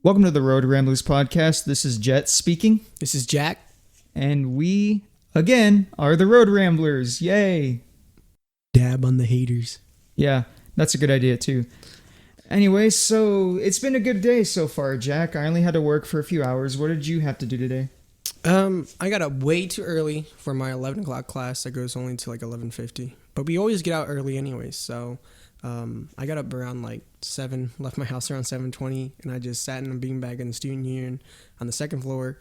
Welcome to the Roadramblers podcast. This is Jet speaking. This is Jack. And we, again, are the Roadramblers. Yay. Dab on the haters. Yeah, that's a good idea too. Anyway, so it's been a good day so far, Jack. I only had to work for a few hours. What did you have to do today? I got up way too early for my 11 o'clock class that goes only to like 11:50. But we always get out early anyways, so I got up around like 7, left my house around 7:20, and I just sat in a beanbag in the student union on the second floor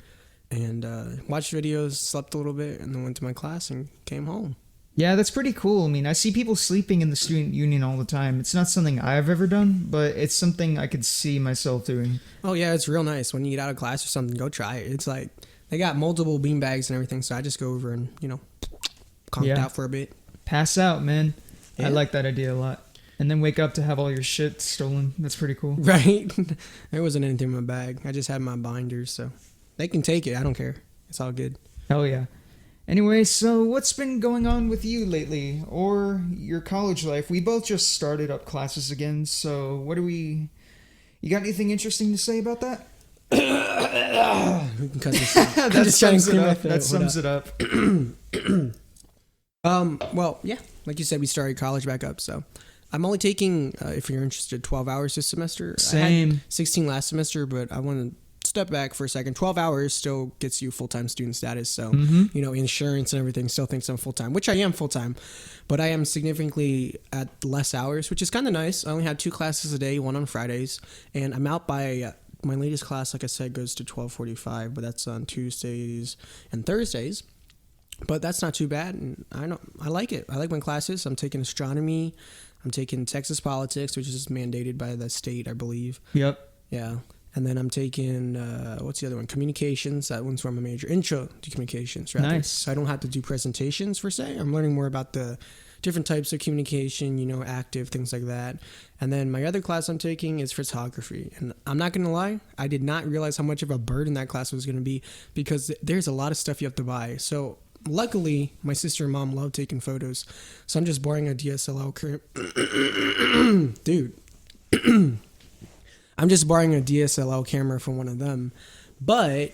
and watched videos, slept a little bit, and then went to my class and came home. Yeah, that's pretty cool. I mean, I see people sleeping in the student union all the time. It's not something I've ever done, but it's something I could see myself doing. Oh yeah, it's real nice. When you get out of class or something, go try it. It's like they got multiple beanbags and everything, so I just go over and, conked out for a bit. Pass out, man. Yeah. I like that idea a lot. And then wake up to have all your shit stolen. That's pretty cool. Right? There wasn't anything in my bag. I just had my binders, so they can take it. I don't care. It's all good. Hell yeah. Anyway, so what's been going on with you lately? Or your college life? We both just started up classes again, so you got anything interesting to say about that? We can cut this out. That sums it up. Well, yeah, like you said, we started college back up, so I'm only taking, if you're interested, 12 hours this semester. Same. I had 16 last semester, but I want to step back for a second. 12 hours still gets you full-time student status, so, insurance and everything still thinks I'm full-time, which I am full-time, but I am significantly at less hours, which is kind of nice. I only had 2 classes a day, one on Fridays, and I'm out by, my latest class, like I said, goes to 12:45, but that's on Tuesdays and Thursdays. But that's not too bad, and I like it. I like my classes. I'm taking astronomy. I'm taking Texas politics, which is mandated by the state, I believe. Yep. Yeah. And then I'm taking, what's the other one? Communications. That one's where I'm a major. Intro to communications, rather. Nice. So I don't have to do presentations, per se. I'm learning more about the different types of communication, active, things like that. And then my other class I'm taking is photography. And I'm not going to lie, I did not realize how much of a burden that class was going to be because there's a lot of stuff you have to buy. So luckily, my sister and mom love taking photos. So I'm just borrowing a DSLR camera. Dude. I'm just borrowing a DSLR camera from one of them. But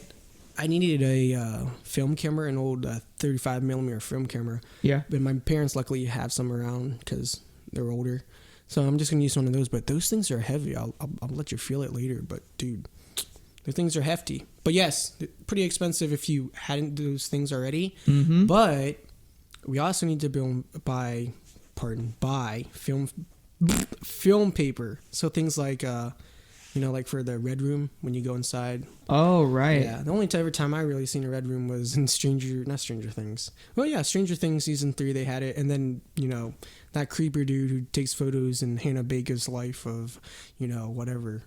I needed a film camera, an old 35 millimeter film camera. Yeah. But my parents luckily have some around because they're older. So I'm just going to use one of those. But those things are heavy. I'll let you feel it later. But, dude, the things are hefty. But, yes, pretty expensive if you hadn't those things already. Mm-hmm. But we also need to buy film paper. So things like... like for the Red Room when you go inside. Oh, right. Yeah, the only ever time I really seen a Red Room was in Stranger Things. Well, yeah, Stranger Things season 3 they had it, and then that creeper dude who takes photos in Hannah Baker's life of whatever.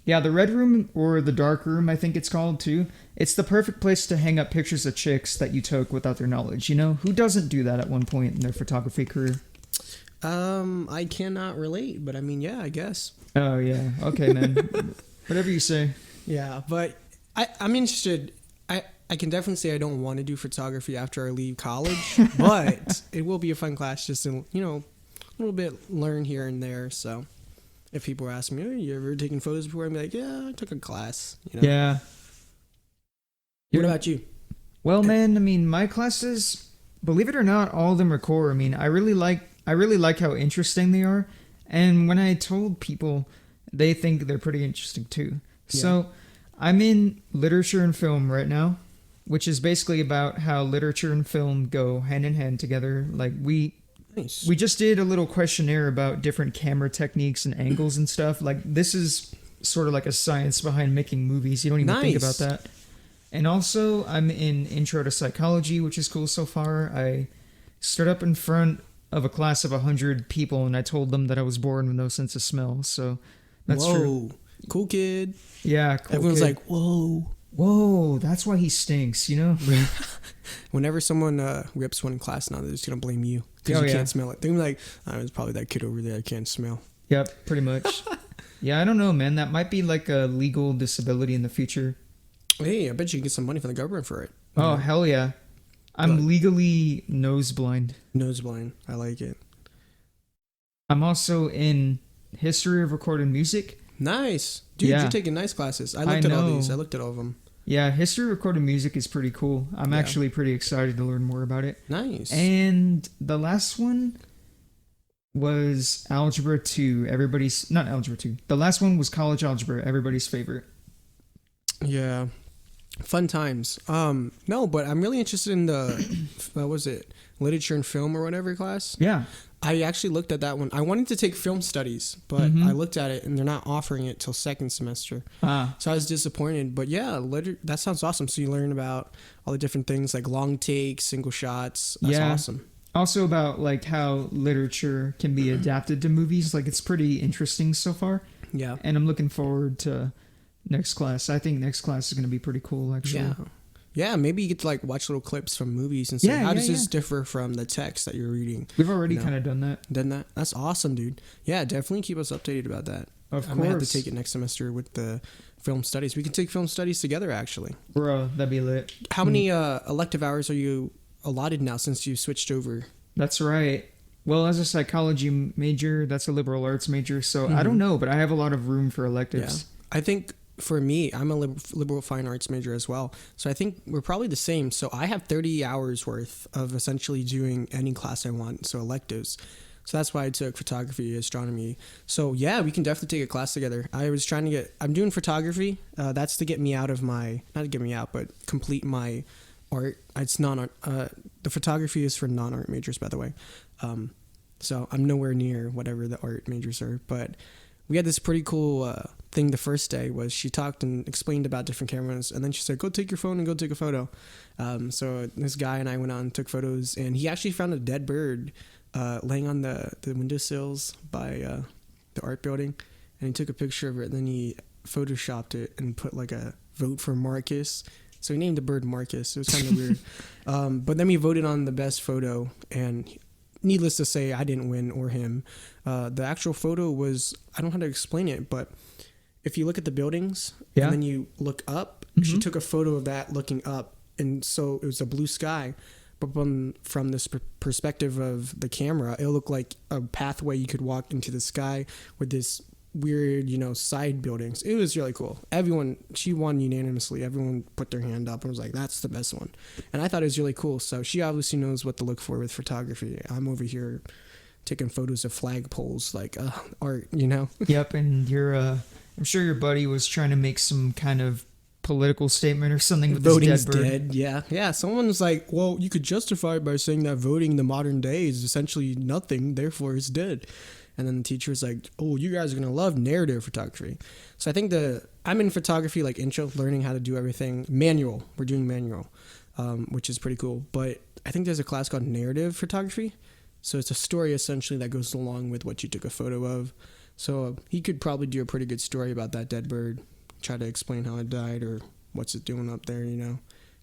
Yeah, the Red Room or the Dark Room, I think it's called too. It's the perfect place to hang up pictures of chicks that you took without their knowledge. Who doesn't do that at one point in their photography career? I cannot relate, but I mean, yeah, I guess. Oh, yeah. Okay, man. Whatever you say. Yeah, but I'm interested. I can definitely say I don't want to do photography after I leave college, but it will be a fun class just to, a little bit learn here and there. So if people ask me, you ever taken photos before? I'm like, yeah, I took a class. Yeah. What about you? Well, man, I mean, my classes, believe it or not, all of them are core. I mean, I really like how interesting they are. And when I told people, they think they're pretty interesting too. Yeah. So I'm in literature and film right now, which is basically about how literature and film go hand in hand together. Like we just did a little questionnaire about different camera techniques and angles and stuff. Like this is sort of like a science behind making movies. You don't even think about that. And also I'm in intro to psychology, which is cool so far. I stood up in front of a class of 100 people, and I told them that I was born with no sense of smell. So that's true. Cool kid. Yeah, cool Everyone's kid. like, whoa, that's why he stinks, Whenever someone rips one in class now, they're just going to blame you because you can't smell it. They're going to be like, oh, it's probably that kid over there I can't smell. Yep, pretty much. Yeah, I don't know, man. That might be like a legal disability in the future. Hey, I bet you can get some money from the government for it. Oh, hell yeah. I'm legally nose blind. Nose blind. I like it. I'm also in history of recorded music. Nice. Dude, Yeah. you're taking nice classes. I I looked at all know. these. I looked at all of them. Yeah, history recorded music is pretty cool. I'm Yeah. actually pretty excited to learn more about it. Nice. And the last one was Algebra 2. Not Algebra 2. The last one was College Algebra, everybody's favorite. Yeah. Fun times. No, but I'm really interested in the, what was it? Literature and film or whatever class. Yeah. I actually looked at that one. I wanted to take film studies, but I looked at it and they're not offering it till second semester. So I was disappointed. But yeah, that sounds awesome. So you learn about all the different things like long takes, single shots. That's awesome. Also about like how literature can be adapted to movies. Like it's pretty interesting so far. Yeah. And I'm looking forward to next class. I think next class is going to be pretty cool, actually. Yeah. Yeah, maybe you get to like watch little clips from movies and say, how does this differ from the text that you're reading? We've already kind of done that. Done that? That's awesome, dude. Yeah, definitely keep us updated about that. Of course. I might have to take it next semester with the film studies. We can take film studies together, actually. Bro, that'd be lit. How many elective hours are you allotted now since you switched over? That's right. Well, as a psychology major, that's a liberal arts major, so I don't know, but I have a lot of room for electives. Yeah. I think for me, I'm a liberal fine arts major as well. So I think we're probably the same. So I have 30 hours worth of essentially doing any class I want. So electives. So that's why I took photography, astronomy. So yeah, we can definitely take a class together. I'm doing photography. That's to get me out of not to get me out, but complete my art. It's non-art. The photography is for non-art majors, by the way. So I'm nowhere near whatever the art majors are, but we had this pretty cool thing the first day was she talked and explained about different cameras, and then she said, go take your phone and go take a photo. So this guy and I went out and took photos, and he actually found a dead bird laying on the windowsills by the art building, and he took a picture of it, and then he photoshopped it and put like a vote for Marcus. So he named the bird Marcus. It was kind of weird. But then we voted on the best photo, and needless to say, I didn't win or him. The actual photo was, I don't know how to explain it, but if you look at the buildings and then you look up, she took a photo of that looking up. And so it was a blue sky. But from this perspective of the camera, it looked like a pathway you could walk into the sky with this weird, side buildings. It was really cool. She won unanimously. Everyone put their hand up and was like, that's the best one. And I thought it was really cool. So she obviously knows what to look for with photography. I'm over here taking photos of flagpoles, like art, Yep, and I'm sure your buddy was trying to make some kind of political statement or something with Voting's this dead bird. Dead. Yeah. Someone was like, well, you could justify it by saying that voting in the modern day is essentially nothing, therefore it's dead. And then the teacher was like, oh, you guys are going to love narrative photography. So I think I'm in photography, like intro, learning how to do everything. Manual. We're doing manual, which is pretty cool. But I think there's a class called narrative photography. So it's a story essentially that goes along with what you took a photo of. So he could probably do a pretty good story about that dead bird, try to explain how it died or what's it doing up there,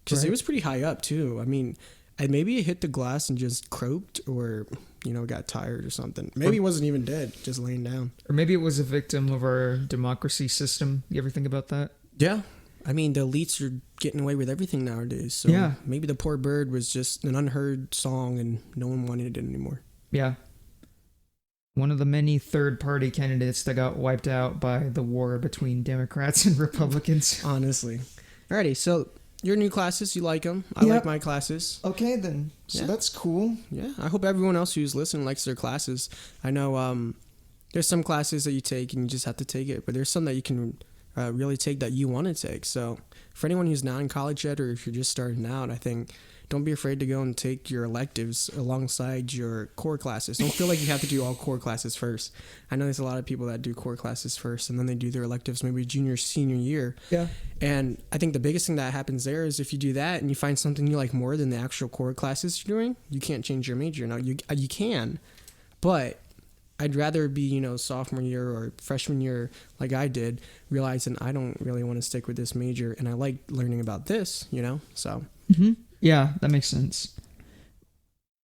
Because it was pretty high up, too. I mean, maybe it hit the glass and just croaked or, got tired or something. Maybe it wasn't even dead, just laying down. Or maybe it was a victim of our democracy system. You ever think about that? Yeah. I mean, the elites are getting away with everything nowadays. So maybe the poor bird was just an unheard song and no one wanted it anymore. Yeah. One of the many third-party candidates that got wiped out by the war between Democrats and Republicans. Honestly. Alrighty, so your new classes, you like them. I like my classes. Okay, then. So that's cool. Yeah, I hope everyone else who's listening likes their classes. I know there's some classes that you take and you just have to take it, but there's some that you can really take that you want to take. So for anyone who's not in college yet, or if you're just starting out, I think don't be afraid to go and take your electives alongside your core classes. Don't feel like you have to do all core classes first. I know there's a lot of people that do core classes first and then they do their electives maybe junior, senior year. Yeah. And I think the biggest thing that happens there is if you do that and you find something you like more than the actual core classes you're doing, you can't change your major. Now, you can, but I'd rather be, sophomore year or freshman year like I did, realizing I don't really want to stick with this major and I like learning about this, so. Mm-hmm. Yeah, that makes sense.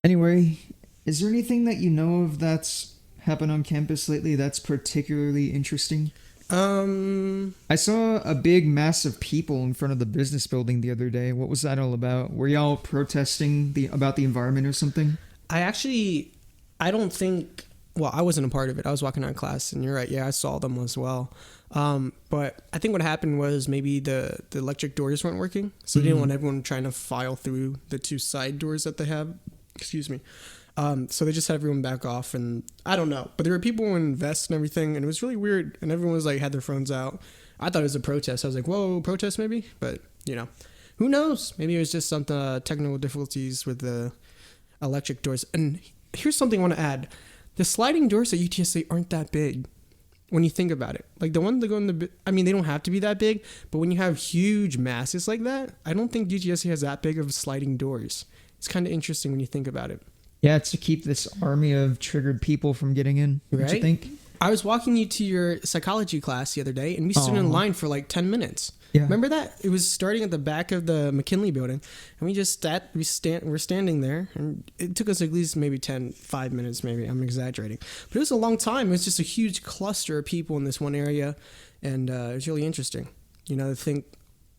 Anyway, is there anything that you know of that's happened on campus lately that's particularly interesting? I saw a big mass of people in front of the business building the other day. What was that all about? Were y'all protesting about the environment or something? I don't think well, I wasn't a part of it. I was walking out of class, and you're right. Yeah, I saw them as well. But I think what happened was maybe the electric doors weren't working, so they didn't want everyone trying to file through the two side doors that they have. Excuse me. So they just had everyone back off, and I don't know. But there were people in vests and everything, and it was really weird. And everyone was like had their phones out. I thought it was a protest. I was like, whoa, protest maybe? But who knows? Maybe it was just some technical difficulties with the electric doors. And here's something I want to add: the sliding doors at UTSA aren't that big. When you think about it, like the ones that go in the, I mean, they don't have to be that big, but when you have huge masses like that, I don't think UTSA has that big of sliding doors. It's kind of interesting when you think about it. Yeah, it's to keep this army of triggered people from getting in. Right? Don't you think? I was walking you to your psychology class the other day, and we stood in line for like 10 minutes. Yeah. Remember that? It was starting at the back of the McKinley building, and we just we're standing there, and it took us at least maybe 5 minutes, maybe. I'm exaggerating. But it was a long time. It was just a huge cluster of people in this one area, and it was really interesting. To think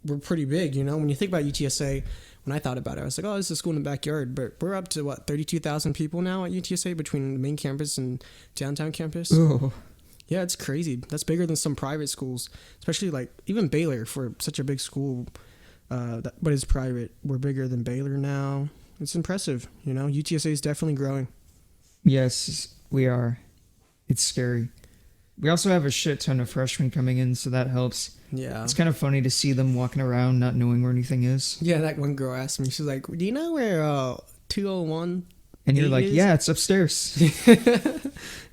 we're pretty big, When you think about UTSA, when I thought about it, I was like, oh, this is a school in the backyard. But we're up to, 32,000 people now at UTSA between the main campus and downtown campus. Oh. Yeah, it's crazy. That's bigger than some private schools, especially like even Baylor for such a big school, but it's private. We're bigger than Baylor now. It's impressive. UTSA is definitely growing. Yes, we are. It's scary. We also have a shit ton of freshmen coming in, so that helps. Yeah. It's kind of funny to see them walking around not knowing where anything is. Yeah, that one girl asked me, she's like, do you know where 201 And you're like, yeah, it's upstairs.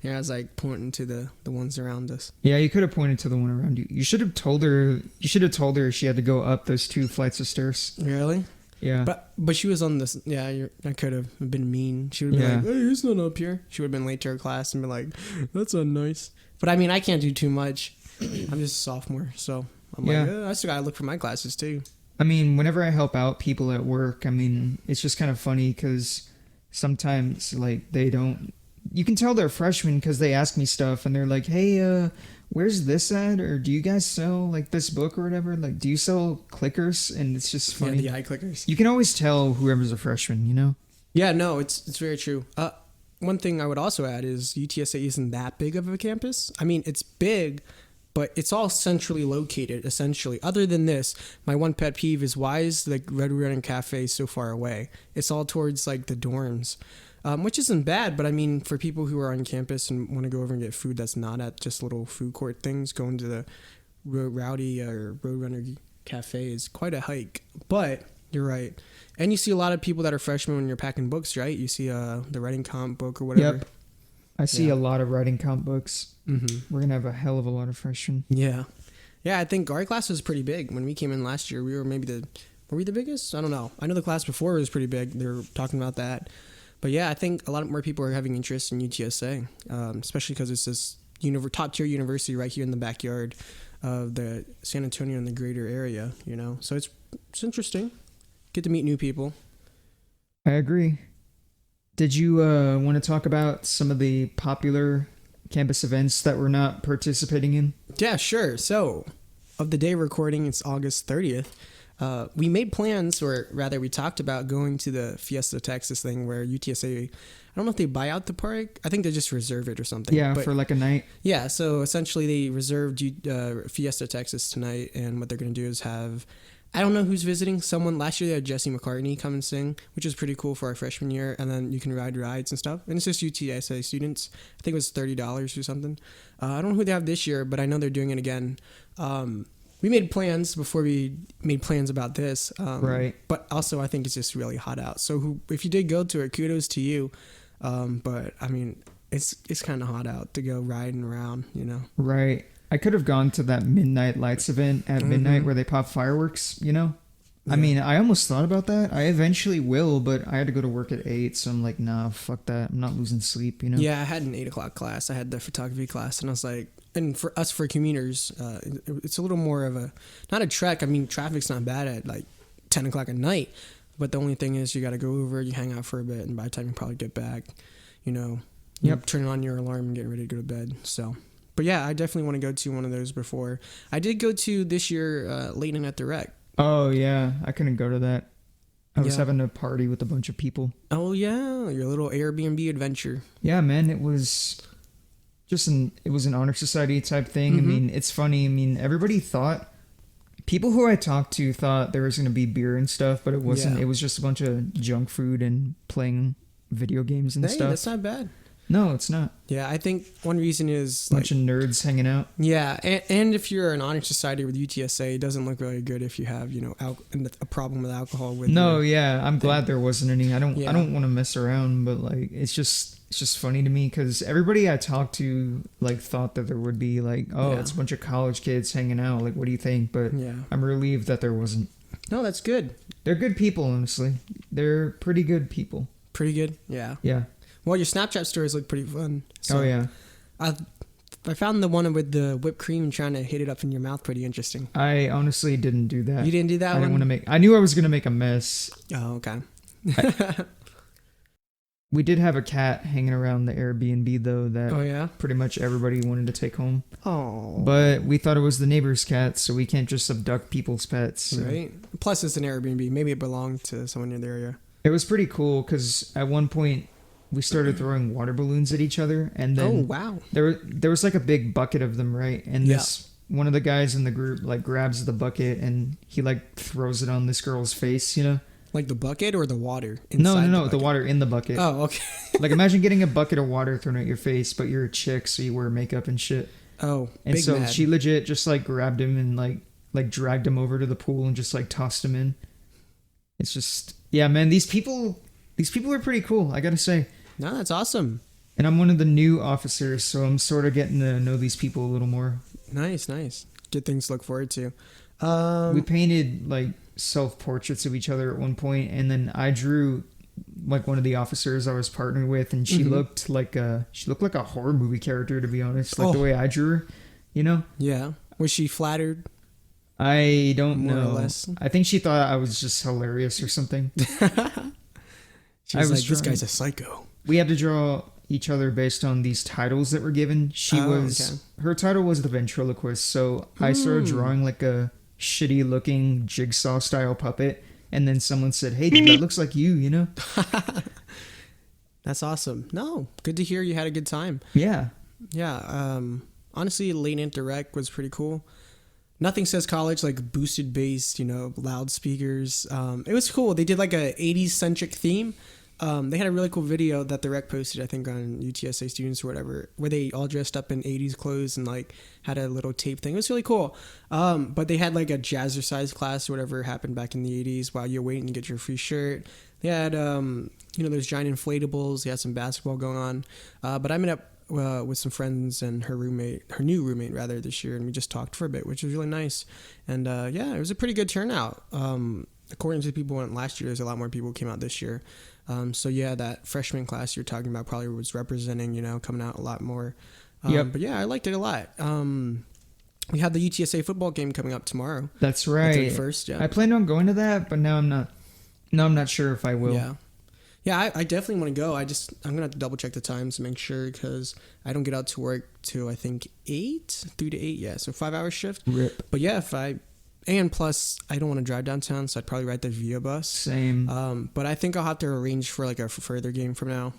Yeah, I was like pointing to the ones around us. Yeah, you could have pointed to the one around you. You should have told her she had to go up those 2 flights of stairs. Really? Yeah. But she was on this. Yeah, I could have been mean. She would have been like, hey, he's not up here. She would have been late to her class and been like, that's unnice. But I mean, I can't do too much. I'm just a sophomore, so I'm like, I still gotta look for my classes too. I mean, whenever I help out people at work, I mean, it's just kind of funny because sometimes like they don't. You can tell they're freshmen because they ask me stuff and they're like, hey, where's this at? Or do you guys sell like this book or whatever? Like, do you sell clickers? And it's just funny. Yeah, the eye clickers. You can always tell whoever's a freshman, Yeah, no, it's very true. One thing I would also add is UTSA isn't that big of a campus. I mean, it's big, but it's all centrally located, essentially. Other than this, my one pet peeve is why is the Red Running Cafe so far away? It's all towards like the dorms, which isn't bad, but I mean, for people who are on campus and want to go over and get food that's not at just little food court things, going to the Rowdy or Roadrunner Cafe is quite a hike. But you're right. And you see a lot of people that are freshmen when you're packing books, right? You see the writing comp book or whatever. Yep. I see a lot of writing comp books. Mm-hmm. We're going to have a hell of a lot of freshmen. Yeah. Yeah, I think our class was pretty big. When we came in last year, we were were we the biggest? I don't know. I know the class before was pretty big. They were talking about that. But yeah, I think a lot more people are having interest in UTSA, especially because it's this top tier university right here in the backyard of the San Antonio and the greater area, So it's interesting. Get to meet new people. I agree. Did you want to talk about some of the popular campus events that we're not participating in? Yeah, sure. So, of the day recording, it's August 30th. We made plans, or rather we talked about going to the Fiesta Texas thing where UTSA, I don't know if they buy out the park. I think they just reserve it or something. Yeah, for like a night. Yeah, so essentially they reserved Fiesta Texas tonight, and what they're going to do is have, I don't know who's visiting. Someone last year they had Jesse McCartney come and sing, which was pretty cool for our freshman year. And then you can ride rides and stuff. And it's just UTSA students. I think it was $30 or something. I don't know who they have this year, but I know they're doing it again. We made plans before we made plans about this. Right. But also I think it's just really hot out. So if you did go to it, kudos to you. But I mean, it's kind of hot out to go riding around, Right. I could have gone to that Midnight Lights event at midnight where they pop fireworks, Yeah. I mean, I almost thought about that. I eventually will, but I had to go to work at 8, so I'm like, nah, fuck that. I'm not losing sleep, Yeah, I had an 8 o'clock class. I had the photography class, and I was like, and for us, for commuters, it's a little more of not a trek. I mean, traffic's not bad at like 10 o'clock at night, but the only thing is you got to go over, you hang out for a bit, and by the time you probably get back, turning on your alarm and getting ready to go to bed, so... But yeah, I definitely want to go to one of those before. I did go to this year, Late Night at the Rec. Oh, yeah. I couldn't go to that. I was having a party with a bunch of people. Oh, yeah. Your little Airbnb adventure. Yeah, man. It was it was an honor society type thing. I mean, it's funny. I mean, everybody thought, people who I talked to thought there was going to be beer and stuff, but it wasn't. Yeah. It was just a bunch of junk food and playing video games and Hey, stuff. that's not bad. No, it's not. Yeah, I think one reason is Bunch of nerds hanging out. yeah, and if you're an honor society with UTSA, it doesn't look really good if you have a problem with alcohol. With No, your yeah, I'm glad there wasn't any. I don't Yeah. want to mess around, but like it's just funny to me because everybody I talked to like thought that there would be like, oh, Yeah. it's a bunch of college kids hanging out. Like, what do you think? But Yeah. I'm relieved that there wasn't. No, that's good. They're good people, honestly. They're pretty good people. Pretty good. Yeah. Yeah. Well, your Snapchat stories look pretty fun. So Oh yeah. I found the one with the whipped cream and trying to hit it up in your mouth pretty interesting. I honestly didn't do that. You didn't do that I one? didn't want to make. I knew I was gonna make a mess. Oh, okay. We did have a cat hanging around the Airbnb though that Oh, yeah? pretty much everybody wanted to take home. Oh. But we thought it was the neighbor's cat, so we can't just abduct people's pets. So. Right? Plus, it's an Airbnb. Maybe it belonged to someone in the area. It was pretty cool because at one point we started throwing water balloons at each other, and Oh, then wow. there was like a big bucket of them, right? And Yeah. this one of the guys in the group like grabs the bucket and he like throws it on this girl's face, you know? Like the bucket or the water? No, inside the bucket? water in the bucket. Oh, okay. Like imagine getting a bucket of water thrown at your face, but you're a chick, so you wear makeup and shit. Oh, And big so mad. she legit just like grabbed him and like dragged him over to the pool and just like tossed him in. It's just yeah, man. These people are pretty cool. I gotta say. No, that's awesome. And I'm one of the new officers, so I'm sort of getting to know these people a little more. Nice, nice. Good things to look forward to. We painted like self-portraits of each other at one point, and then I drew like one of the officers I was partnered with, and she looked like a horror movie character, to be honest. Like the way I drew her, you know? Yeah. Was she flattered? I don't More or know. less. I think she thought I was just hilarious or something. She I was was like, this drawing- guy's a psycho. We had to draw each other based on these titles that were given. Her title was the ventriloquist, so I started drawing like a shitty looking jigsaw style puppet, and then someone said, hey dude, that looks like you know? That's awesome. No, good to hear you had a good time. Yeah. Yeah. Honestly, Late Night Direct was pretty cool. Nothing says college like boosted bass, loudspeakers. It was cool. They did like a 80s centric theme. They had a really cool video that the rec posted, I think, on UTSA students or whatever, where they all dressed up in 80s clothes and like had a little tape thing. It was really cool. But they had like a jazzercise class or whatever happened back in the 80s while you're waiting to get your free shirt. They had, those giant inflatables. They had some basketball going on. But I met up with some friends and her new roommate rather, this year, and we just talked for a bit, which was really nice. And it was a pretty good turnout. According to the people who went last year, there's a lot more people who came out this year. That freshman class you're talking about probably was representing, coming out a lot more. Yep. But yeah, I liked it a lot. We have the UTSA football game coming up tomorrow. That's right. First, yeah. I planned on going to that, but now I'm not. No, I'm not sure if I will. Yeah. Yeah, I definitely want to go. I'm going to have to double check the times to make sure because I don't get out to work till I think 3 to 8. Yeah, so 5-hour shift. Rip. But yeah, and plus I don't want to drive downtown, so I'd probably ride the Via bus. Same. But I think I'll have to arrange for like a further game from now.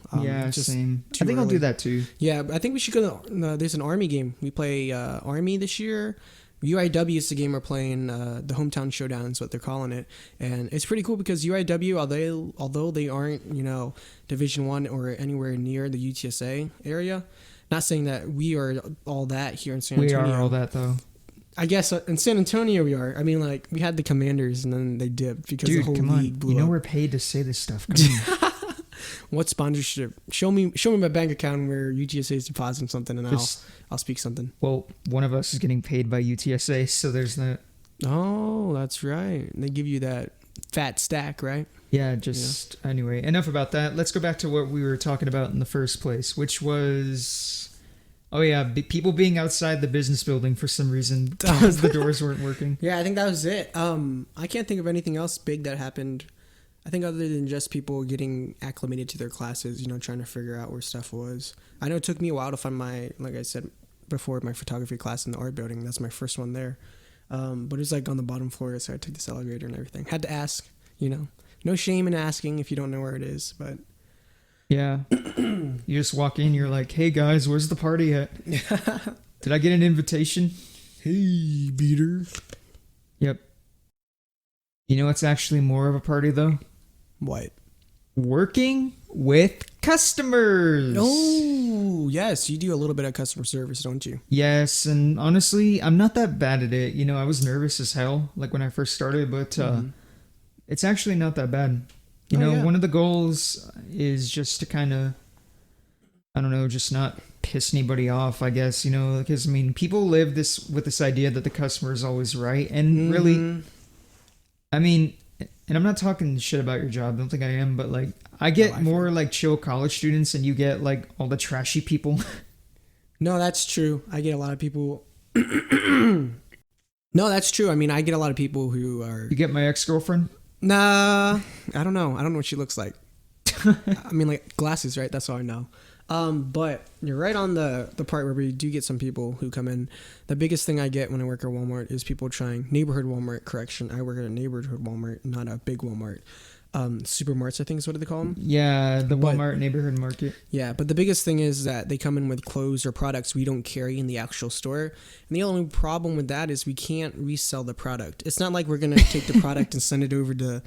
Same. I think I'll do that too. Yeah, I think we should go. There's an Army game. We play Army this year. UIW is the game we're playing. The hometown showdown is what they're calling it, and it's pretty cool because UIW, although they aren't Division 1 or anywhere near the UTSA area, not saying that we are all that here in San Antonio. We are all that though. I guess in San Antonio we are. I mean, like we had the Commanders and then they dipped because the whole league blew up. We're paid to say this stuff. Come on. What sponsorship? Show me my bank account where UTSA is depositing something, and I'll speak something. Well, one of us is getting paid by UTSA, so there's that. Oh, that's right. They give you that fat stack, right? Yeah. Anyway, enough about that. Let's go back to what we were talking about in the first place, which was, people being outside the business building for some reason because the doors weren't working. Yeah, I think that was it. I can't think of anything else big that happened. I think other than just people getting acclimated to their classes, trying to figure out where stuff was. I know it took me a while to find like I said before, my photography class in the art building. That's my first one there. But it was like on the bottom floor, so I took this elevator and everything. Had to ask, no shame in asking if you don't know where it is. But Yeah. You just walk in, you're like, hey guys, where's the party at? Did I get an invitation? Hey, beater. Yep. You know what's actually more of a party though? What? Working with customers. Oh, yes. You do a little bit of customer service, don't you? Yes, and honestly, I'm not that bad at it. You know, I was nervous as hell, like when I first started, but it's actually not that bad. You know, yeah. one of the goals is just to kind of, I don't know, just not piss anybody off, I guess, you know, because I mean, people live with this idea that the customer is always right, and really, I mean, and I'm not talking shit about your job, don't think I am, but like, I get more like chill college students, and you get like all the trashy people. No, that's true. I get a lot of people. No, that's true. I mean, I get a lot of people who are. You get my ex-girlfriend? Nah, I don't know. I don't know what she looks like. I mean, like glasses, right? That's all I know. But you're right on the part where we do get some people who come in. The biggest thing I get when I work at Walmart is people trying neighborhood Walmart. Correction, I work at a neighborhood Walmart, not a big Walmart. Supermarts, I think is what do they call them? Yeah, the Walmart neighborhood market. Yeah, but the biggest thing is that they come in with clothes or products we don't carry in the actual store. And the only problem with that is we can't resell the product. It's not like we're going to take the product and send it over to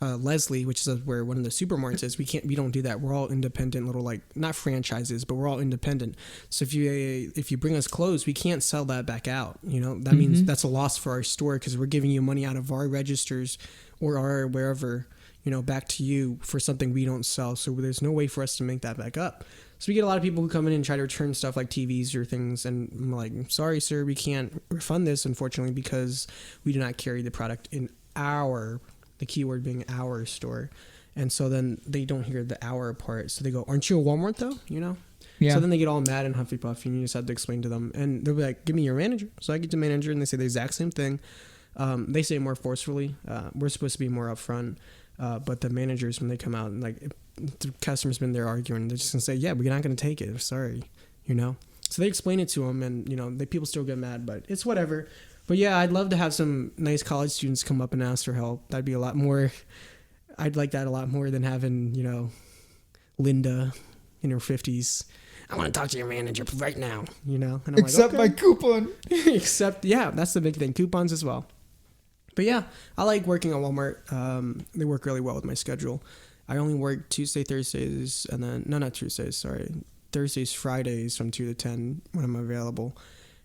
Leslie, which is where one of the supermarkets is. We don't do that. We're all independent little, like, not franchises, but we're all independent. So if you bring us clothes, we can't sell that back out. You know, that means that's a loss for our store because we're giving you money out of our registers or our wherever, you know, back to you for something we don't sell. So there's no way for us to make that back up. So we get a lot of people who come in and try to return stuff like TVs or things. And I'm like, sorry, sir, we can't refund this, unfortunately, because we do not carry the product in the keyword being our store. And so then they don't hear the our part. So they go, aren't you a Walmart though? You know? Yeah. So then they get all mad and huffy puffy and you just have to explain to them. And they'll be like, give me your manager. So I get the manager and they say the exact same thing. They say it more forcefully. We're supposed to be more upfront. But the managers, when they come out and like the customer's been there arguing, they're just gonna say, yeah, we're not gonna take it. Sorry, you know. So they explain it to them, and you know, people still get mad, but it's whatever. But yeah, I'd love to have some nice college students come up and ask for help. That'd be a lot more. I'd like that a lot more than having, you know, Linda in her 50s. I want to talk to your manager right now, you know. And I'm Accept like, okay. my coupon. Yeah, that's the big thing. Coupons as well. But yeah, I like working at Walmart. They work really well with my schedule. I only work Tuesday, Thursdays, and then, no, not Tuesdays, sorry. Thursdays, Fridays from 2 to 10 when I'm available.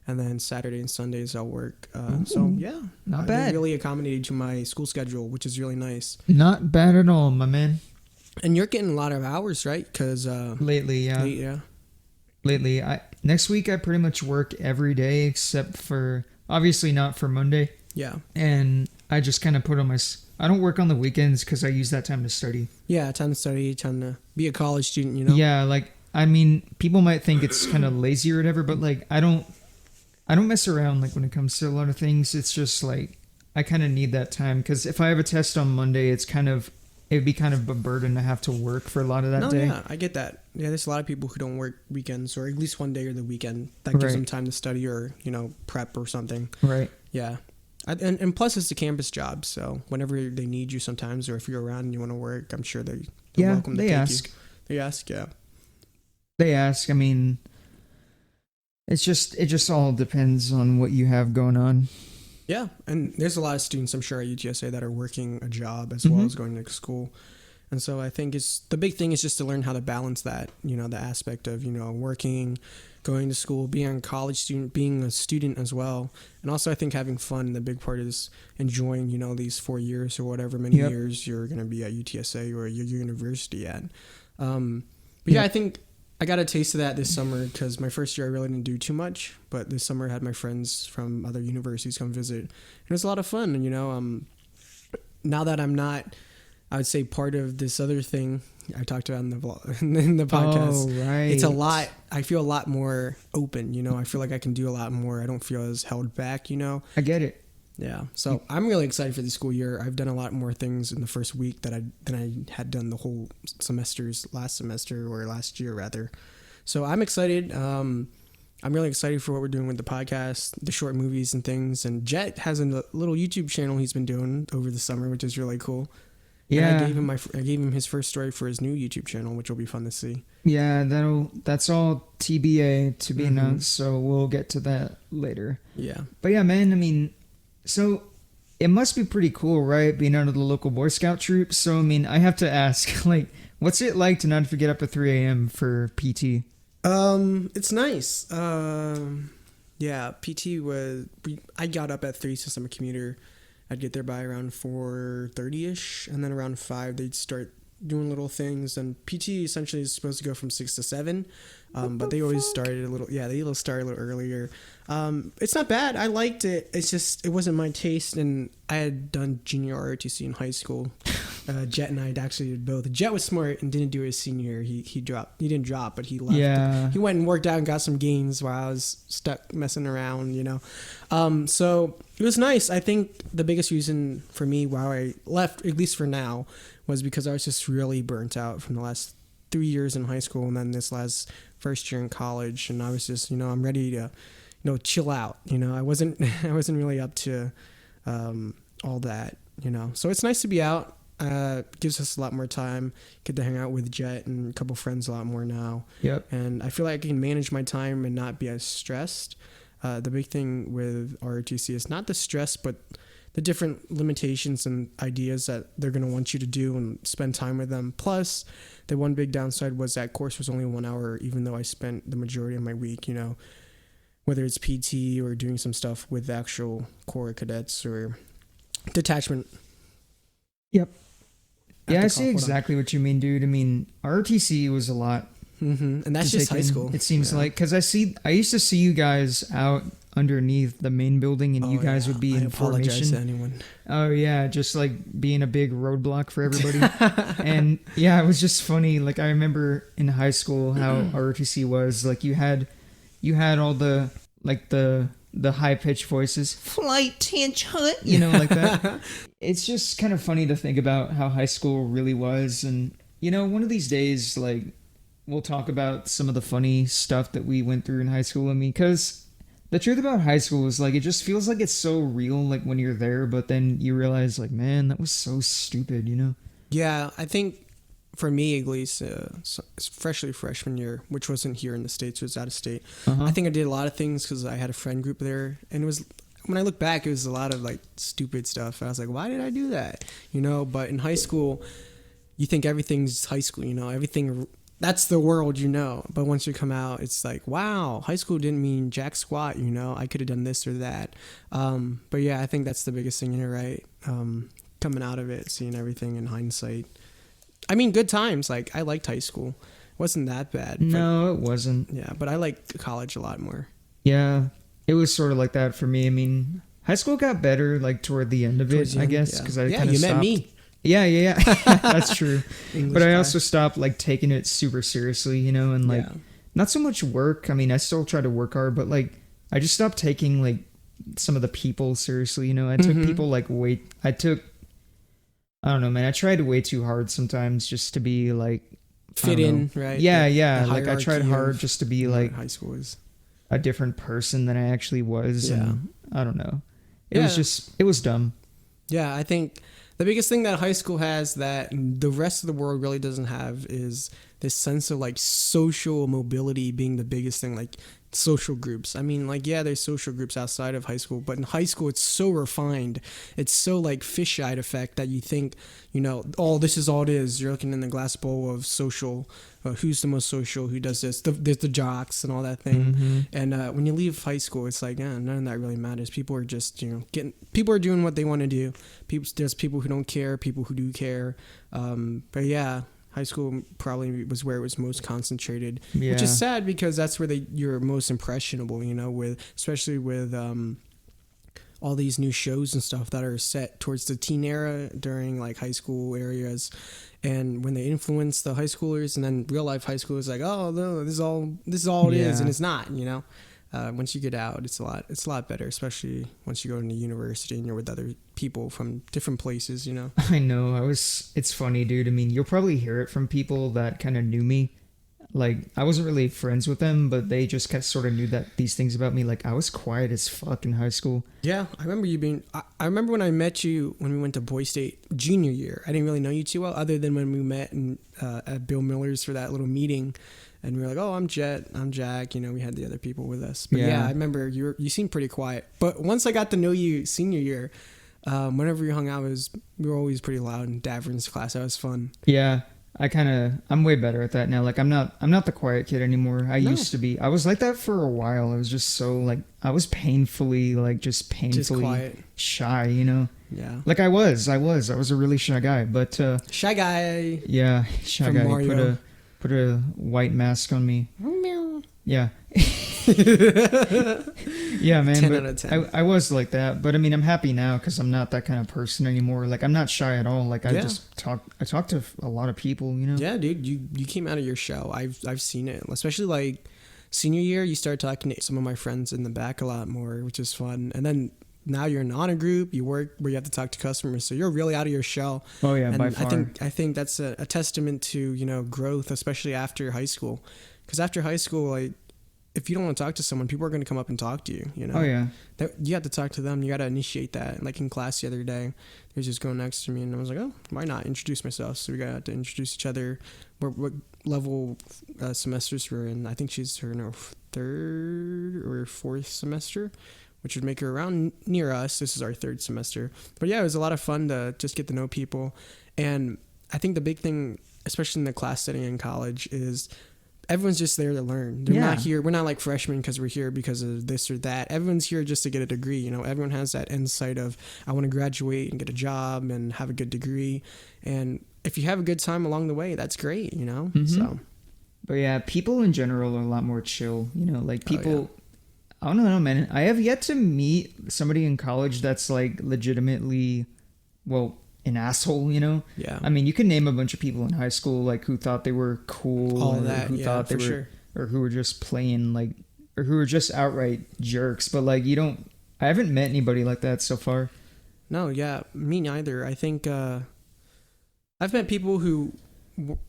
And then Saturday and Sundays I'll work. So yeah, not bad. Really accommodated to my school schedule, which is really nice. Not bad at all, my man. And you're getting a lot of hours, right? Because lately, yeah. Lately, next week I pretty much work every day except for, obviously not for Monday. Yeah. And I just kind of put on I don't work on the weekends because I use that time to study. Yeah, time to study, time to be a college student, you know? Yeah, like, I mean, people might think it's kind of lazy or whatever, but like, I don't mess around like when it comes to a lot of things. It's just like, I kind of need that time because if I have a test on Monday, it'd be kind of a burden to have to work for a lot of that day. Yeah, I get that. Yeah, there's a lot of people who don't work weekends or at least one day or the weekend. That gives them time to study or, you know, prep or something. Right. Yeah. And plus it's a campus job, so whenever they need you sometimes or if you're around and you want to work, I'm sure they're welcome to take you. They ask, yeah. They ask. I mean, it just all depends on what you have going on. Yeah, and there's a lot of students, I'm sure, at UTSA that are working a job as well as going to school. And so I think the big thing is just to learn how to balance that, you know, the aspect of, you know, working, going to school, being a college student, being a student as well. And also I think having fun, the big part is enjoying, you know, these 4 years or whatever many years you're going to be at UTSA or your university at. But yeah, I think I got a taste of that this summer because my first year I really didn't do too much, but this summer I had my friends from other universities come visit. And it was a lot of fun. And, you know, now that I'm not, I would say, part of this other thing I talked about in the vlog, in the podcast. Oh, right. It's a lot. I feel a lot more open, you know. I feel like I can do a lot more. I don't feel as held back, you know. I get it. Yeah. So I'm really excited for the school year. I've done a lot more things in the first week than I had done the whole last semester or last year rather. So I'm excited. I'm really excited for what we're doing with the podcast, the short movies and things. And Jet has a little YouTube channel he's been doing over the summer, which is really cool. And Yeah. I gave him his first story for his new YouTube channel, which will be fun to see. Yeah, that's all TBA to be announced, so we'll get to that later. Yeah. But yeah, man, I mean, so it must be pretty cool, right? Being out of the local Boy Scout troop. So, I mean, I have to ask, like, what's it like to not have to get up at 3 a.m. for PT? It's nice. Yeah, I got up at 3 since I'm a commuter. I'd get there by around 4:30ish, and then around 5 they'd start doing little things. And PT essentially is supposed to go from 6 to 7, but they always started they start a little earlier. It's not bad. I liked it. It's just it wasn't my taste, and I had done junior ROTC in high school. Jet and I actually did both. Jet was smart and didn't do his senior year. He didn't drop, but he left. Yeah. He went and worked out and got some gains while I was stuck messing around, So it was nice. I think the biggest reason for me why I left, at least for now, was because I was just really burnt out from the last 3 years in high school and then this last first year in college. And I was just, I'm ready to, chill out. I wasn't really up to all that, So it's nice to be out. Gives us a lot more time. Get to hang out with Jet and a couple friends a lot more now. Yep. And I feel like I can manage my time and not be as stressed. The big thing with ROTC is not the stress, but the different limitations and ideas that they're going to want you to do and spend time with them. Plus, the one big downside was that course was only 1 hour, even though I spent the majority of my week, whether it's PT or doing some stuff with the actual Corps cadets or detachment. Yep. Yeah, I see exactly what you mean, dude. I mean, ROTC was a lot. Mm-hmm. And that's just high school. It seems like, because I used to see you guys out underneath the main building, and you guys would be in formation. To anyone. Oh yeah, just like being a big roadblock for everybody. And yeah, it was just funny. Like I remember in high school how ROTC was. Like you had all the high pitched voices, flight tangent, like that. It's just kind of funny to think about how high school really was, and one of these days, like, we'll talk about some of the funny stuff that we went through in high school. I mean, because the truth about high school is, like, it just feels like it's so real, like, when you're there, but then you realize, like, man, that was so stupid, Yeah, I think for me, at least, especially freshman year, which wasn't here in the States, it was out of state. I think I did a lot of things because I had a friend group there, and it was, when I look back, it was a lot of, like, stupid stuff. I was like, why did I do that? But in high school, you think everything's high school, everything, that's the world, but once you come out, it's like, wow, high school didn't mean jack squat, I could have done this or that. But yeah, I think that's the biggest thing, right? Coming out of it, seeing everything in hindsight. I mean, good times. Like, I liked high school. It wasn't that bad. No, it wasn't. Yeah, but I liked college a lot more. Yeah, it was sort of like that for me. I mean, high school got better, like, toward the end of it, I guess, because I kind of stopped. Met me. Yeah. That's true. But I also stopped, like, taking it super seriously, and, like, not so much work. I mean, I still try to work hard, but, like, I just stopped taking, like, some of the people seriously, I took people, like, I don't know, man. I tried way too hard sometimes just to be, like, fit in, right? Yeah. Like, I tried hard just to be, like, high school is a different person than I actually was. Yeah. And I don't know. It was dumb. Yeah, I think the biggest thing that high school has that the rest of the world really doesn't have is this sense of, like, social mobility being the biggest thing, like social groups. I mean, like, yeah, there's social groups outside of high school, but in high school it's so refined. It's so, like, fisheye effect that you think, oh, this is all it is. You're looking in the glass bowl of social, who's the most social, who does this, there's the jocks and all that thing. And when you leave high school, it's like, none of that really matters. People are just, people are doing what they want to do. There's people who don't care, people who do care. But yeah, high school probably was where it was most concentrated, which is sad because that's where you're most impressionable, especially with all these new shows and stuff that are set towards the teen era during, like, high school areas, and when they influence the high schoolers, and then real life high school is like, oh no, this is all it is, and it's not. Once you get out, it's a lot better, especially once you go into university and you're with other people from different places, I know. It's funny, dude. I mean, you'll probably hear it from people that kind of knew me. like I wasn't really friends with them, but they just sort of knew that these things about me. Like I was quiet as fuck in high school. Yeah, I remember you being. I remember when I met you when we went to Boy State junior year. I didn't really know you too well, other than when we met at Bill Miller's for that little meeting, and we were like, "Oh, I'm Jet, I'm Jack." You know, we had the other people with us. But yeah, I remember you seemed pretty quiet. But once I got to know you senior year, whenever we hung out, we were always pretty loud in Davern's class. That was fun. Yeah. I'm way better at that now. Like I'm not the quiet kid anymore. I used to be. I was like that for a while. I was just so like I was painfully quiet. Shy, you know? Yeah. Like I was a really shy guy, but shy guy. Yeah, shy from guy. Mario. Put a white mask on me. Yeah. Yeah, man. 10 out of 10. I was like that, but I mean, I'm happy now because I'm not that kind of person anymore. Like, I'm not shy at all. Like, I talk to a lot of people, you know? Yeah, dude, you came out of your shell. I've seen it, especially like senior year. You started talking to some of my friends in the back a lot more, which is fun. And then now you're in honor group. You work where you have to talk to customers, so you're really out of your shell. Oh yeah, and by far. I think that's a testament to growth, especially after high school. Because after high school, like, if you don't want to talk to someone, people are going to come up and talk to you, you know? Oh, yeah. You have to talk to them. You got to initiate that. Like in class the other day, they was just going next to me, and I was like, oh, why not introduce myself? So we got to introduce each other, what level semesters we're in. I think she's in her third or fourth semester, which would make her around near us. This is our third semester. But yeah, it was a lot of fun to just get to know people. And I think the big thing, especially in the class setting in college, is everyone's just there to learn. They're not here. We're not like freshmen because we're here because of this or that. Everyone's here just to get a degree. You know, everyone has that insight of, I want to graduate and get a job and have a good degree. And if you have a good time along the way, that's great, you know? Mm-hmm. So, but yeah, people in general are a lot more chill. You know, like people, I don't know, man. I have yet to meet somebody in college that's like legitimately, well, an asshole, you know? Yeah. I mean, you can name a bunch of people in high school like who thought they were cool, all or that, who thought they were, sure. or who were just playing like, or who were just outright jerks. But like, I haven't met anybody like that so far. No, yeah, me neither. I think I've met people who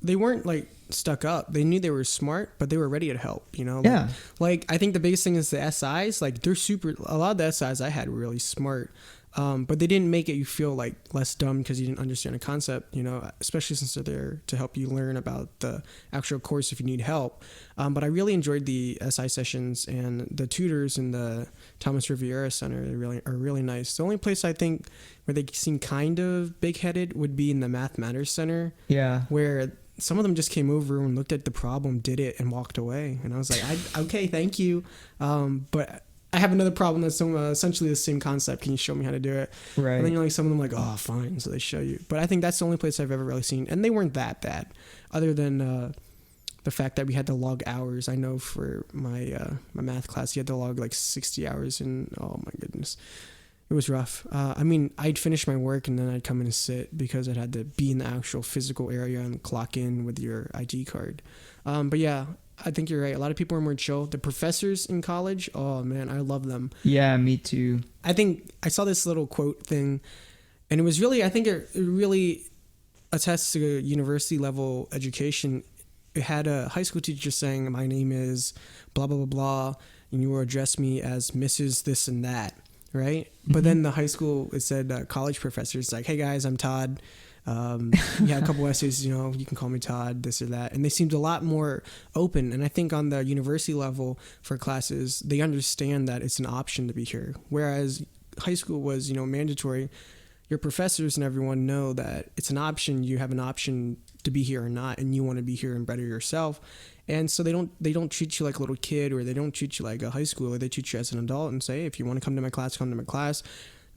they weren't like stuck up. They knew they were smart, but they were ready to help, you know? Yeah. Like I think the biggest thing is the SIs. Like a lot of the SIs I had were really smart. But they didn't make it you feel like less dumb because you didn't understand a concept, you know, especially since they're there to help you learn about the actual course if you need help. But I really enjoyed the SI sessions, and the tutors in the Thomas Riviera Center are really nice. The only place I think where they seem kind of big-headed would be in the Math Matters Center. Yeah. Where some of them just came over and looked at the problem, did it, and walked away. And I was like, okay, thank you. But I have another problem that's essentially the same concept. Can you show me how to do it? Right. And then you're like, some of them like, oh, fine. So they show you. But I think that's the only place I've ever really seen. And they weren't that bad, other than the fact that we had to log hours. I know for my math class, you had to log like 60 hours. And oh my goodness, it was rough. I mean, I'd finish my work and then I'd come in and sit because I'd had to be in the actual physical area and clock in with your ID card. But yeah, I think you're right. A lot of people are more chill. The professors in college, oh man, I love them. Yeah, me too. I think I saw this little quote thing, and it was really, I think it really attests to university level education. It had a high school teacher saying, my name is blah, blah, blah, blah, and you will address me as Mrs. this and that, right? Mm-hmm. But then the high school, it said college professors like, hey guys, I'm Todd. You had a couple essays, you know, you can call me Todd, this or that. And they seemed a lot more open. And I think on the university level for classes, they understand that it's an option to be here. Whereas high school was, you know, mandatory. Your professors and everyone know that it's an option. You have an option to be here or not, and you want to be here and better yourself. And so they don't treat you like a little kid, or they don't treat you like a high schooler. They treat you as an adult and say, hey, if you want to come to my class, come to my class.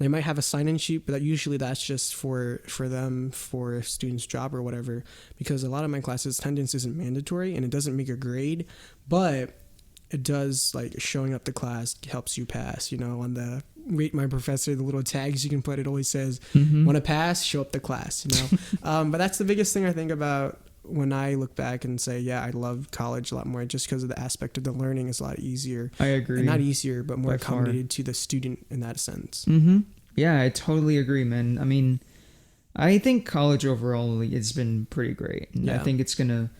They might have a sign-in sheet, but usually that's just for them, for a student's job or whatever, because a lot of my classes, attendance isn't mandatory and it doesn't make a grade, but it does, like, showing up to class helps you pass, you know, on the rate my professor, the little tags you can put, it always says, want to pass, show up to class, you know. But that's the biggest thing I think about when I look back and say, yeah, I love college a lot more, just because of the aspect of the learning is a lot easier. I agree. And not easier, but more accommodated to the student in that sense. Mm-hmm. Yeah, I totally agree, man. I mean, I think college overall has been pretty great. And I think it's going to...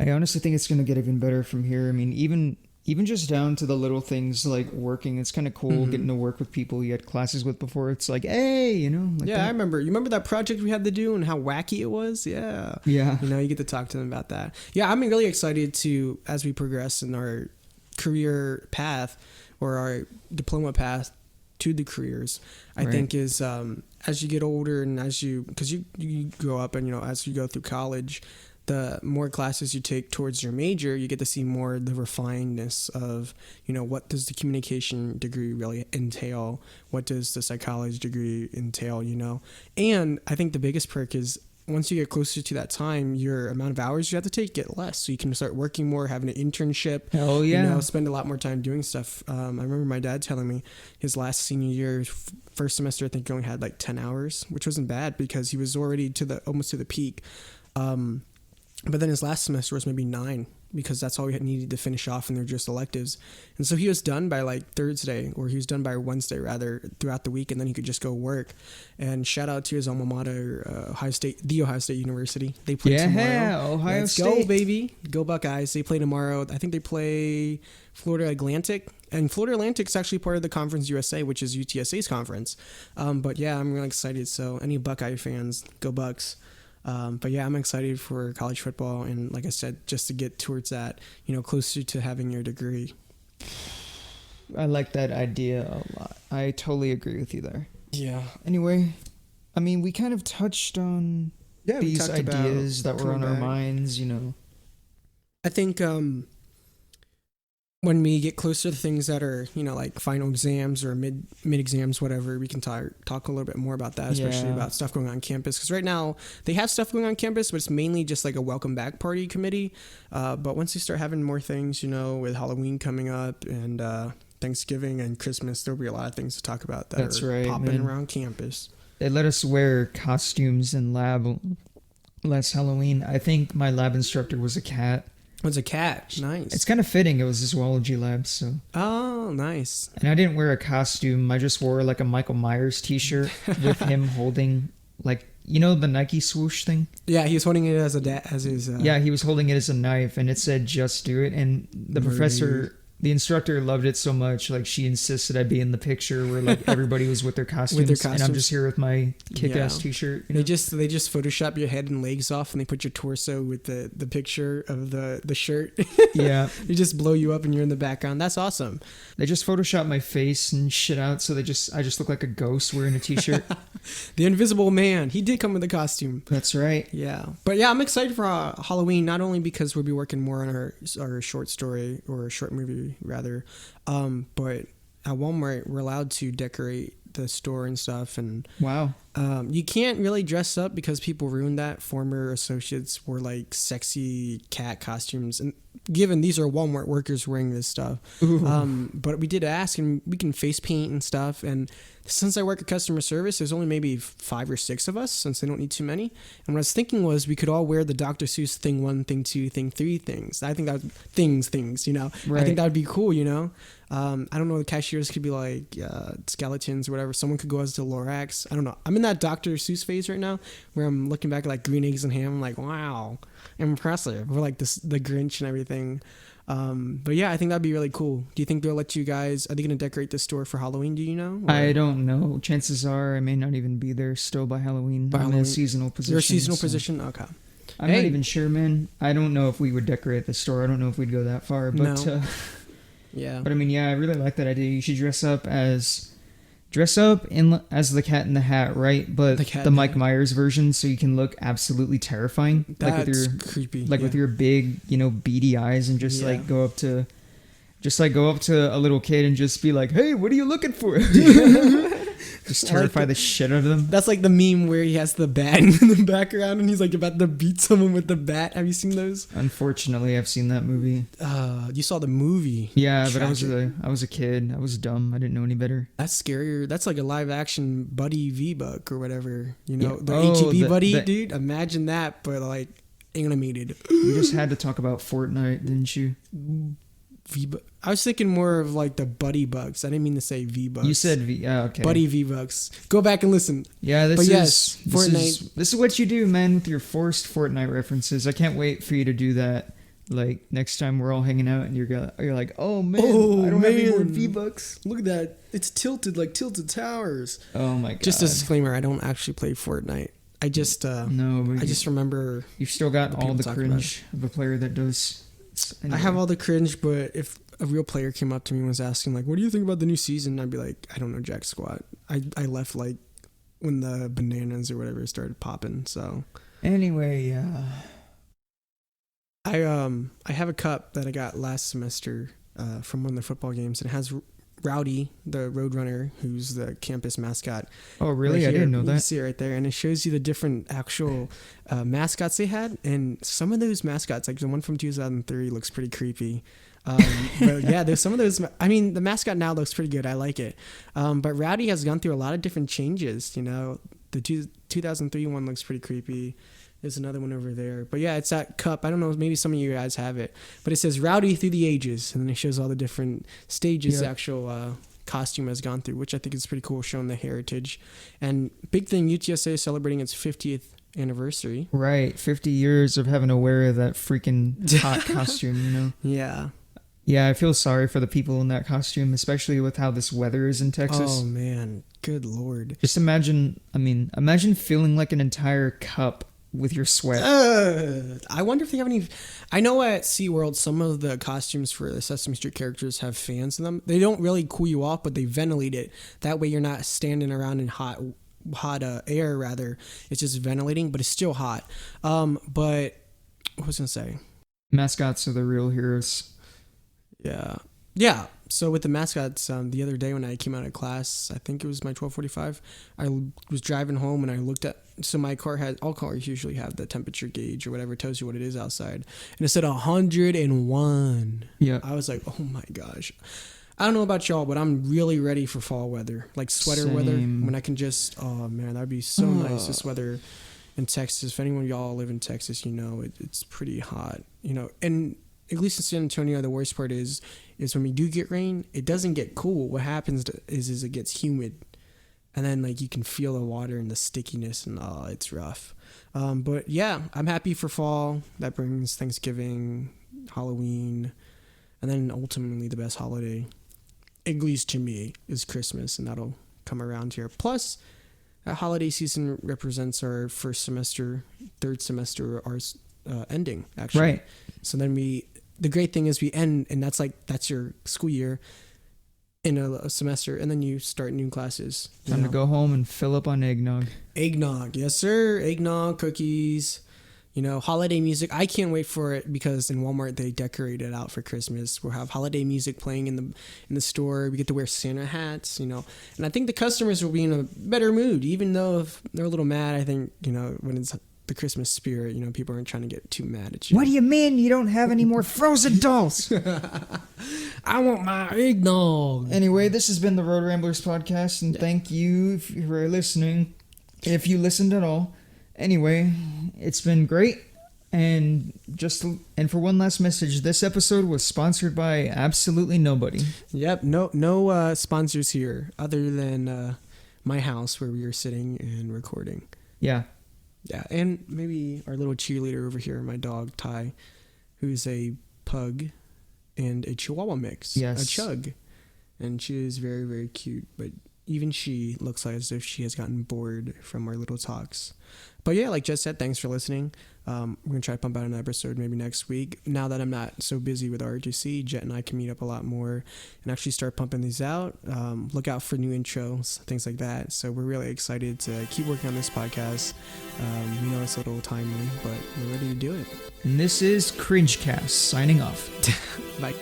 I honestly think it's gonna get even better from here. I mean, even just down to the little things like working. It's kind of cool getting to work with people you had classes with before. It's like, hey, like Yeah, that. I remember. You remember that project we had to do and how wacky it was? Yeah. Yeah. You get to talk to them about that. Yeah, I'm really excited to, as we progress in our career path or our diploma path to the careers, I think is as you get older and because you grow up and, as you go through college, the more classes you take towards your major, you get to see more the refinedness of, what does the communication degree really entail? What does the psychology degree entail, And I think the biggest perk is once you get closer to that time, your amount of hours you have to take get less. So you can start working more, having an internship. Hell yeah. Spend a lot more time doing stuff. I remember my dad telling me his last senior year, first semester, I think he only had like 10 hours, which wasn't bad because he was already almost to the peak. But then his last semester was maybe 9 because that's all we had needed to finish off, and they're just electives. And so he was done by like Thursday, or he was done by Wednesday rather, throughout the week, and then he could just go work. And shout out to his alma mater, Ohio State University. They play tomorrow. Yeah, Ohio Let's State. go, baby. Go Buckeyes. They play tomorrow. I think they play Florida Atlantic. And Florida Atlantic's actually part of the Conference USA, which is UTSA's conference. But yeah, I'm really excited. So any Buckeye fans, go Bucks. But yeah, I'm excited for college football, and like I said, just to get towards that, closer to having your degree. I like that idea a lot. I totally agree with you there. Yeah. Anyway, I mean, we kind of touched on these ideas that were on our minds, I think when we get closer to things that are, like final exams or mid exams, whatever, we can talk a little bit more about that, especially about stuff going on campus. Because right now they have stuff going on campus, but it's mainly just like a welcome back party committee. But once you start having more things, with Halloween coming up and Thanksgiving and Christmas, there'll be a lot of things to talk about that are popping around campus. They let us wear costumes in lab last Halloween. I think my lab instructor was a cat. It was a cat. Nice. It's kind of fitting. It was a zoology lab, so. Oh, nice. And I didn't wear a costume. I just wore like a Michael Myers t-shirt with him holding like, the Nike swoosh thing? Yeah, he was holding it as his... Yeah, he was holding it as a knife, and it said, "Just do it." And the professor... The instructor loved it so much, like she insisted I be in the picture where like everybody was with their costumes, and I'm just here with my kick-ass t-shirt. They just Photoshop your head and legs off, and they put your torso with the picture of the shirt. Yeah, they just blow you up, and you're in the background. That's awesome. They just Photoshop my face and shit out, so I just look like a ghost wearing a t-shirt. The Invisible Man. He did come with a costume. That's right. Yeah, but yeah, I'm excited for Halloween. Not only because we'll be working more on our short story or short movie rather, but at Walmart we're allowed to decorate the store and stuff, and wow, you can't really dress up because people ruined that. Former associates wore like sexy cat costumes, and given these are Walmart workers wearing this stuff, but we did ask, and we can face paint and stuff. And since I work at customer service, there's only maybe 5 or 6 of us, since they don't need too many. And what I was thinking was we could all wear the Dr. Seuss thing 1, thing 2, thing 3 things. I think that would, things, Right. I think that would be cool, I don't know, the cashiers could be like skeletons or whatever. Someone could go as the Lorax. I don't know. I'm in that Dr. Seuss phase right now where I'm looking back at like Green Eggs and Ham. I'm like, wow, impressive. Or like the Grinch and everything. But yeah, I think that'd be really cool. Do you think they'll let you guys, are they going to decorate the store for Halloween? Do you know? Or? I don't know. Chances are I may not even be there still by Halloween. I'm in a seasonal position. You're a seasonal position? Okay. I'm not even sure, man. I don't know if we would decorate the store. I don't know if we'd go that far, but no. Yeah. But I mean, yeah, I really like that idea. You should dress up as the Cat in the Hat, right? But the Mike Myers version, so you can look absolutely terrifying. That's like with your creepy. Like with your big, beady eyes, and just like go up to a little kid and just be like, "Hey, what are you looking for?" Just terrify the shit out of them. That's like the meme where he has the bat in the background and he's like about to beat someone with the bat. Have you seen those? Unfortunately, I've seen that movie. You saw the movie? Yeah, tragic. But I was a kid. I was dumb. I didn't know any better. That's scarier. That's like a live action Buddy V-Buck or whatever. The HEB Buddy, dude. Imagine that, but like animated. You just had to talk about Fortnite, didn't you? I was thinking more of like the Buddy Bucks. I didn't mean to say V-Bucks. You said V. Oh, okay. Buddy V-Bucks. Go back and listen. Yeah, Fortnite. This is what you do, man, with your forced Fortnite references. I can't wait for you to do that Like next time we're all hanging out and you're like, oh man, Oh, I don't have any more man. V-Bucks. Look at that. It's tilted like Tilted Towers. Oh my god. Just a disclaimer, I don't actually play Fortnite. I just no, but I just remember you've still got all people the talk cringe of a player that does. I have all the cringe, but if a real player came up to me and was asking like, what do you think about the new season? I'd be like, I don't know jack squat. I left like when the bananas or whatever started popping, so Anyway, I have a cup that I got last semester from one of the football games, and it has Rowdy, the Roadrunner, who's the campus mascot. oh really? Right I here. didn't know You that. see it right there, and it shows you the different actual mascots they had, and some of those mascots, like the one from 2003, looks pretty creepy. But yeah, there's some of those. I mean, the mascot now looks pretty good. I like it. But Rowdy has gone through a lot of different changes. You know, the 2003 one looks pretty creepy. There's another one over there. But yeah, it's that cup. I don't know, maybe some of you guys have it. But it says Rowdy through the ages. And then it shows all the different stages the actual costume has gone through, which I think is pretty cool, showing the heritage. And big thing, UTSA is celebrating its 50th anniversary. Right, 50 years of having to wear that freaking hot costume, you know? Yeah. Yeah, I feel sorry for the people in that costume, especially with how this weather is in Texas. Oh, man. Good Lord. Just imagine feeling like an entire cup with your sweat. I wonder if they have any. I know at SeaWorld, some of the costumes for the Sesame Street characters have fans in them. They don't really cool you off, but they ventilate it. That way you're not standing around in hot air, rather. It's just ventilating, but it's still hot. But what was I going to say? Mascots are the real heroes. Yeah. So with the mascots, the other day when I came out of class, I think it was my 12:45, I was driving home and I looked at, so my car had, all cars usually have the temperature gauge or whatever, tells you what it is outside. And it said 101. Yeah. I was like, oh my gosh. I don't know about y'all, but I'm really ready for fall weather, like sweater weather, when I can just, oh man, that'd be so nice, this weather in Texas. If anyone of y'all live in Texas, you know, it's pretty hot, you know, and at least in San Antonio, the worst part is when we do get rain, it doesn't get cool. What happens is it gets humid, and then like you can feel the water and the stickiness, and it's rough. But yeah, I'm happy for fall. That brings Thanksgiving, Halloween, and then ultimately the best holiday, at least to me, is Christmas, and that'll come around here. Plus, that holiday season represents our first semester, third semester, our ending actually. Right. So then the great thing is we end, and that's your school year in a semester, and then you start new classes. Time to go home and fill up on eggnog. Eggnog, yes sir. Eggnog, cookies, you know, holiday music. I can't wait for it because in Walmart they decorate it out for Christmas. We'll have holiday music playing in the store. We get to wear Santa hats, you know, and I think the customers will be in a better mood, even though if they're a little mad. I think, you know, when it's the Christmas spirit, you know, people aren't trying to get too mad at you. What do you mean you don't have any more Frozen dolls? I want my eggnog. Anyway, this has been the Roadramblers podcast, and thank you for listening, if you listened at all. Anyway, it's been great, and for one last message, this episode was sponsored by absolutely nobody. Yep, no sponsors here other than my house where we are sitting and recording. Yeah. Yeah, and maybe our little cheerleader over here, my dog Ty, who's a pug and a Chihuahua mix. Yes. A chug. And she is very, very cute, but even she looks like as if she has gotten bored from our little talks. But yeah, like Jess said, thanks for listening. We're going to try to pump out an episode maybe next week. Now that I'm not so busy with RGC, Jet and I can meet up a lot more and actually start pumping these out. Look out for new intros, things like that. So we're really excited to keep working on this podcast. We know it's a little timely, but we're ready to do it. And this is Cringecast signing off. Bye.